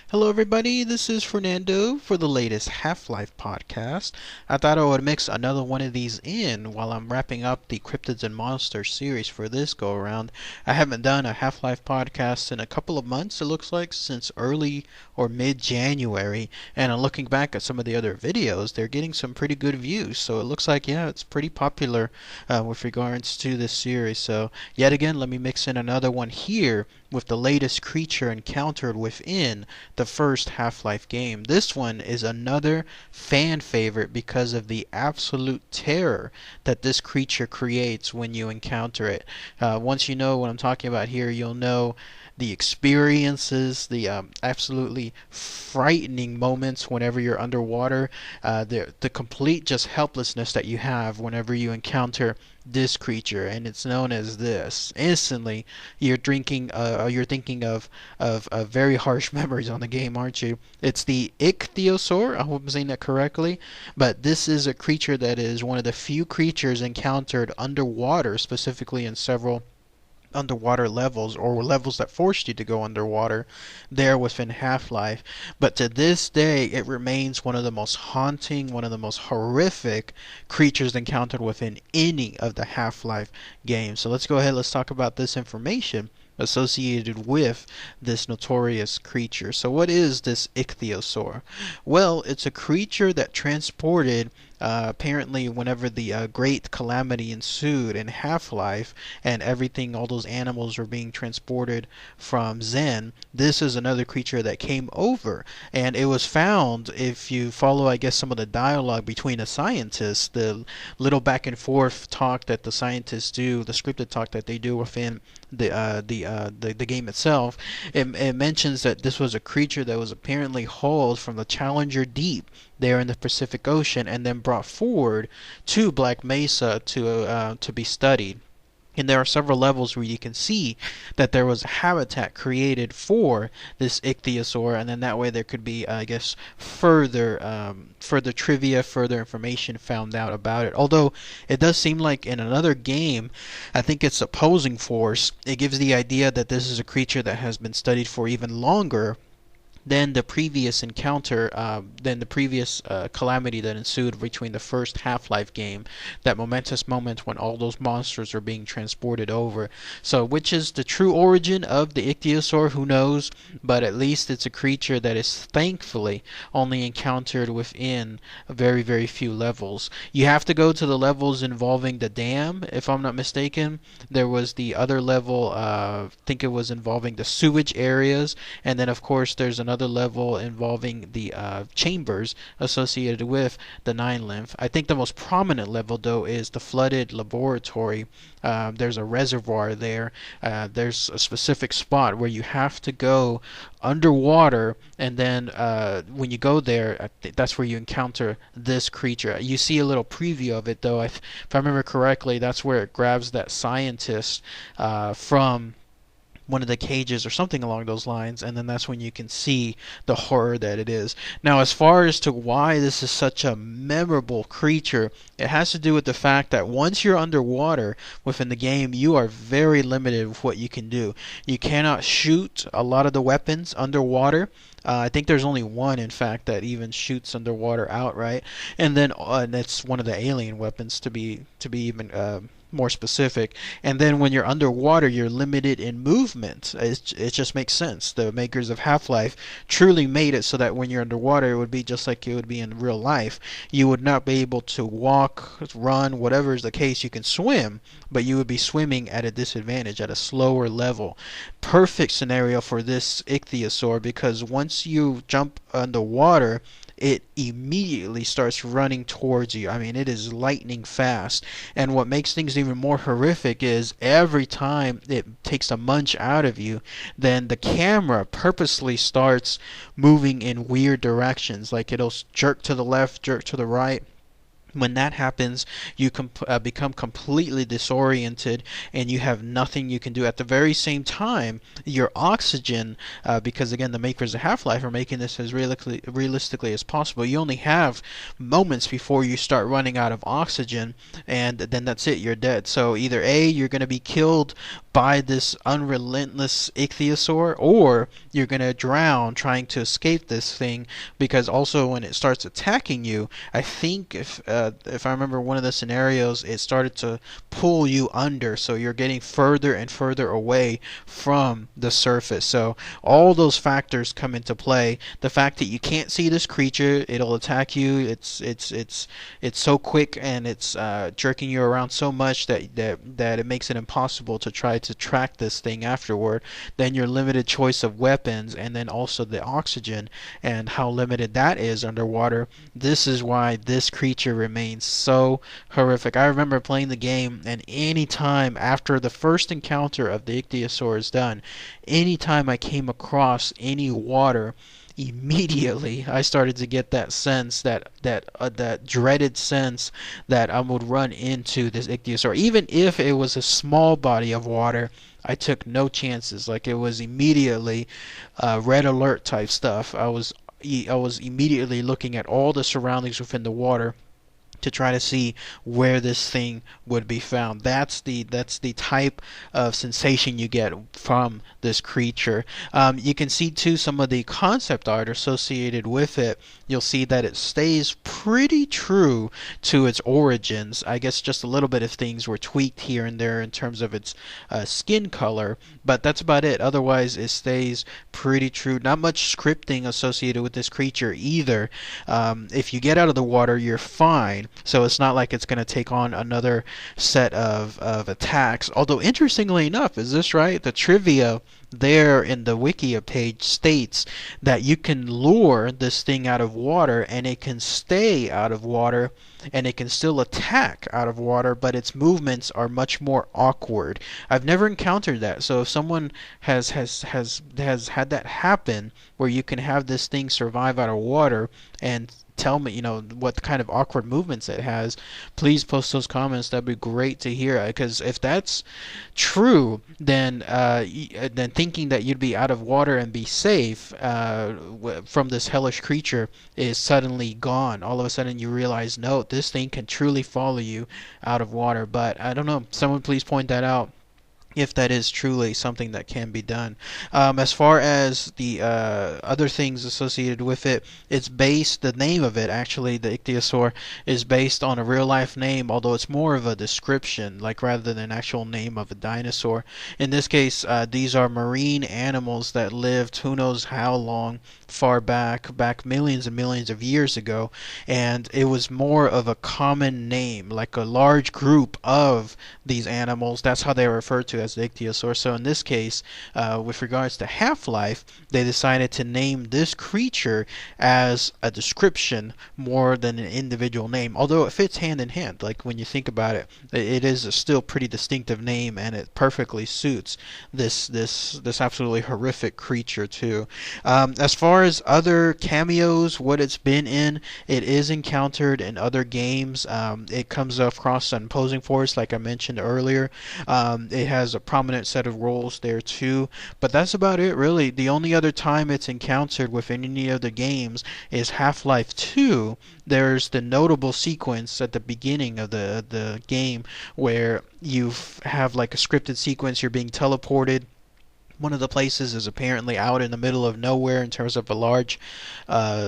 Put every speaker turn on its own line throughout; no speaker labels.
Hello, everybody. This is Fernando for the latest Half-Life podcast. I thought I would mix another one of these in while I'm wrapping up the Cryptids and Monsters series for this go around. I haven't done a Half-Life podcast in a couple of months, it looks like, since early or mid-January. And I'm looking back at some of the other videos, they're getting some pretty good views. So it looks like, yeah, it's pretty popular with regards to this series. So, yet again, let me mix in another one here with the latest creature encountered within the first Half-Life game. This one is another fan favorite because of the absolute terror that this creature creates when you encounter it. Once you know what I'm talking about here, you'll know the experiences, the absolutely frightening moments whenever you're underwater, the complete just helplessness that you have whenever you encounter this creature, and it's known as this. Instantly, you're thinking of very harsh memories on the game, aren't you? It's the Ichthyosaur. I hope I'm saying that correctly, but this is a creature that is one of the few creatures encountered underwater, specifically in several underwater levels or levels that forced you to go underwater there within Half-Life. But to this day, it remains one of the most haunting, one of the most horrific creatures encountered within any of the Half-Life games. So let's go ahead, let's talk about this information associated with this notorious creature. So what is this Ichthyosaur? Well, it's a creature that transported apparently whenever the great calamity ensued in Half-Life and everything, all those animals were being transported from Zen. This is another creature that came over, and it was found, if you follow, I guess, some of the dialogue between the scientists, the little back and forth talk that the scientists do, the scripted talk that they do within the game itself, it mentions that this was a creature that was apparently hauled from the Challenger Deep there in the Pacific Ocean and then brought forward to Black Mesa to be studied. And there are several levels where you can see that there was a habitat created for this Ichthyosaur, and then that way there could be, I guess, further trivia, further information found out about it. Although it does seem like in another game, I think it's Opposing Force, it gives the idea that this is a creature that has been studied for even longer than the previous encounter, than the previous calamity that ensued between the first Half-Life game, that momentous moment when all those monsters are being transported over. So, which is the true origin of the Ichthyosaur, who knows? But at least it's a creature that is thankfully only encountered within very, very few levels. You have to go to the levels involving the dam, if I'm not mistaken. There was the other level, I think it was involving the sewage areas, and then of course there's another level involving the chambers associated with the Nine Lymph. I think the most prominent level, though, is the flooded laboratory. There's a reservoir there. There's a specific spot where you have to go underwater, and then when you go there, that's where you encounter this creature. You see a little preview of it, though. If I remember correctly, that's where it grabs that scientist from one of the cages or something along those lines, and then that's when you can see the horror that it is. Now, as far as to why this is such a memorable creature, it has to do with the fact that once you're underwater within the game, you are very limited with what you can do. You cannot shoot a lot of the weapons underwater. I think there's only one, in fact, that even shoots underwater outright, and then that's one of the alien weapons to be even more specific. And then when you're underwater, you're limited in movement. It just makes sense. The makers of Half-Life truly made it so that when you're underwater, it would be just like it would be in real life. You would not be able to walk, run, whatever is the case. You can swim, but you would be swimming at a disadvantage, at a slower level. Perfect scenario for this Ichthyosaur, because once you jump underwater, it immediately starts running towards you. I mean, it is lightning fast. And what makes things even more horrific is every time it takes a munch out of you, then the camera purposely starts moving in weird directions. Like it'll jerk to the left, jerk to the right. When that happens, you become completely disoriented, and you have nothing you can do. At the very same time, your oxygen, because again, the makers of Half-Life are making this as realistically as possible. You only have moments before you start running out of oxygen, and then that's it. You're dead. So either A, you're going to be killed by this unrelentless Ichthyosaur, or you're going to drown trying to escape this thing. Because also, when it starts attacking you, I think if I remember one of the scenarios, it started to pull you under, so you're getting further and further away from the surface. So all those factors come into play. The fact that you can't see this creature, it'll attack you. It's so quick, and it's jerking you around so much that it makes it impossible to try to track this thing afterward. Then your limited choice of weapons, and then also the oxygen and how limited that is underwater. This is why this creature remains so horrific. I remember playing the game, and any time after the first encounter of the Ichthyosaur is done, any time I came across any water, immediately I started to get that sense, that dreaded sense that I would run into this Ichthyosaur. Even if it was a small body of water, I took no chances. Like, it was immediately red alert type stuff. I was immediately looking at all the surroundings within the water to try to see where this thing would be found. That's the type of sensation you get from this creature. You can see too some of the concept art associated with it. You'll see that it stays pretty true to its origins. I guess just a little bit of things were tweaked here and there in terms of its skin color, but that's about it. Otherwise, it stays pretty true. Not much scripting associated with this creature either. If you get out of the water, you're fine. So it's not like it's going to take on another set of attacks. Although, interestingly enough, is this right? The trivia there in the Wikia page states that you can lure this thing out of water, and it can stay out of water, and it can still attack out of water, but its movements are much more awkward. I've never encountered that. So if someone has had that happen, where you can have this thing survive out of water, and tell me, what kind of awkward movements it has, please post those comments. That'd be great to hear. Because if that's true, then thinking that you'd be out of water and be safe from this hellish creature is suddenly gone. All of a sudden you realize, no, this thing can truly follow you out of water. But I don't know. Someone please point that out, if that is truly something that can be done. As far as the other things associated with it, the name of it, actually, the Ichthyosaur, is based on a real life name, although it's more of a description, like rather than an actual name of a dinosaur. In this case, these are marine animals that lived who knows how long, far back millions and millions of years ago, and it was more of a common name, like a large group of these animals. That's how they were referred to as the Ichthyosaur. So in this case, with regards to Half-Life, they decided to name this creature as a description more than an individual name, although it fits hand in hand. Like, when you think about it, it is a still pretty distinctive name, and it perfectly suits this absolutely horrific creature too. As far as other cameos, what it's been in, it is encountered in other games. It comes across on Opposing Force, like I mentioned earlier. It has a prominent set of roles there too, but that's about it really. The only other time it's encountered within any of the games is Half-Life 2. There's the notable sequence at the beginning of the game where you have like a scripted sequence. You're being teleported. One of the places is apparently out in the middle of nowhere in terms of a large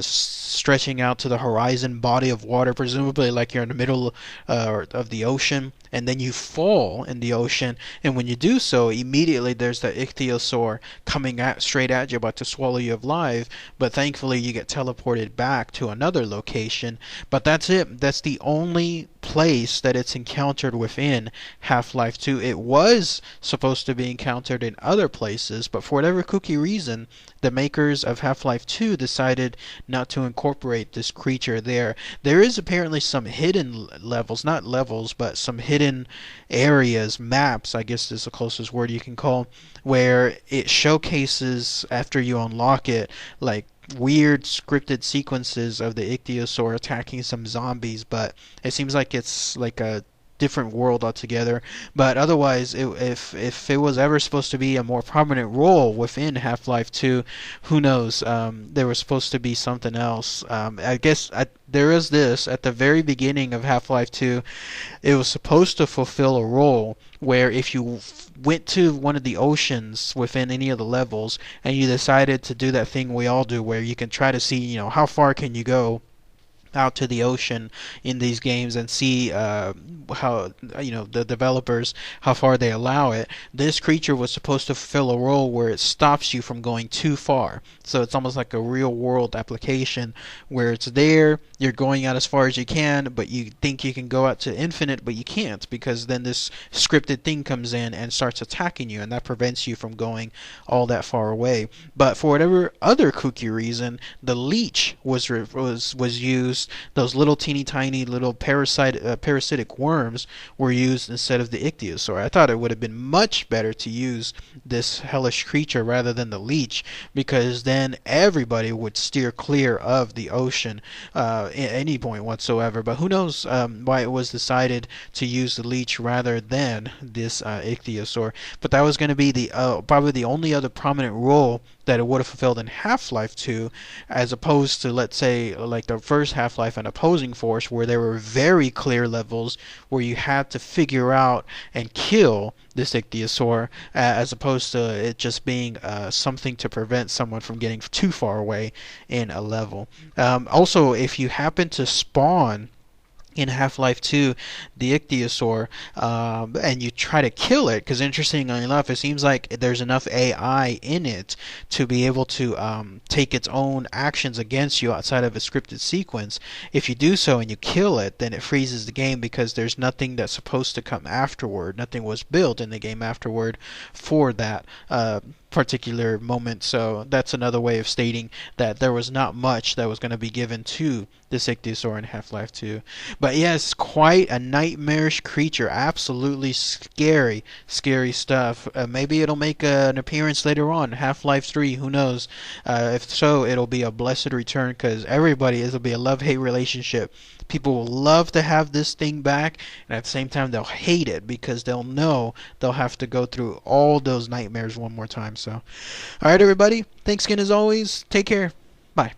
stretching out to the horizon body of water, presumably like you're in the middle of the ocean, and then you fall in the ocean, and when you do so, immediately there's the Ichthyosaur coming straight at you, about to swallow you alive, but thankfully you get teleported back to another location. But that's it. That's the only place that it's encountered within Half-Life 2. It was supposed to be encountered in other places, but for whatever kooky reason, the makers of Half-Life 2 decided not to incorporate this creature there. There is apparently some hidden levels, not levels, but some hidden areas, maps, I guess is the closest word you can call, where it showcases, after you unlock it, like weird scripted sequences of the Ichthyosaur attacking some zombies, but it seems like it's like a different world altogether. But otherwise, if it was ever supposed to be a more prominent role within Half-Life 2, who knows? There was supposed to be something else. I guess there is this at the very beginning of Half-Life 2. It was supposed to fulfill a role where if you went to one of the oceans within any of the levels and you decided to do that thing we all do where you can try to see, how far can you go out to the ocean in these games and see how the developers how far they allow it. This creature was supposed to fulfill a role where it stops you from going too far. So it's almost like a real world application where it's there, you're going out as far as you can, but you think you can go out to infinite, but you can't because then this scripted thing comes in and starts attacking you, and that prevents you from going all that far away. But for whatever other kooky reason, the leech was used. Those little teeny tiny little parasitic worms were used instead of the Ichthyosaur. I thought it would have been much better to use this hellish creature rather than the leech, because then everybody would steer clear of the ocean at any point whatsoever. But who knows why it was decided to use the leech rather than this Ichthyosaur. But that was going to be the probably the only other prominent role that it would have fulfilled in Half-Life 2, as opposed to, let's say, like the first Half-Life and Opposing Force, where there were very clear levels where you had to figure out and kill this Ichthyosaur, as opposed to it just being something to prevent someone from getting too far away in a level. Also, if you happen to spawn in Half-Life 2 the Ichthyosaur, and you try to kill it, because interestingly enough, it seems like there's enough AI in it to be able to take its own actions against you outside of a scripted sequence. If you do so and you kill it, then it freezes the game because there's nothing that's supposed to come afterward. Nothing was built in the game afterward for that particular moment. So that's another way of stating that there was not much that was going to be given to this Ichthyosaur in Half-Life 2. But yes, quite a nightmarish creature. Absolutely scary, scary stuff. Maybe it'll make an appearance later on, Half-Life 3, who knows. If so, it'll be a blessed return, because it'll be a love-hate relationship. People will love to have this thing back, and at the same time they'll hate it because they'll know they'll have to go through all those nightmares one more time. So, alright everybody, thanks again as always. Take care. Bye.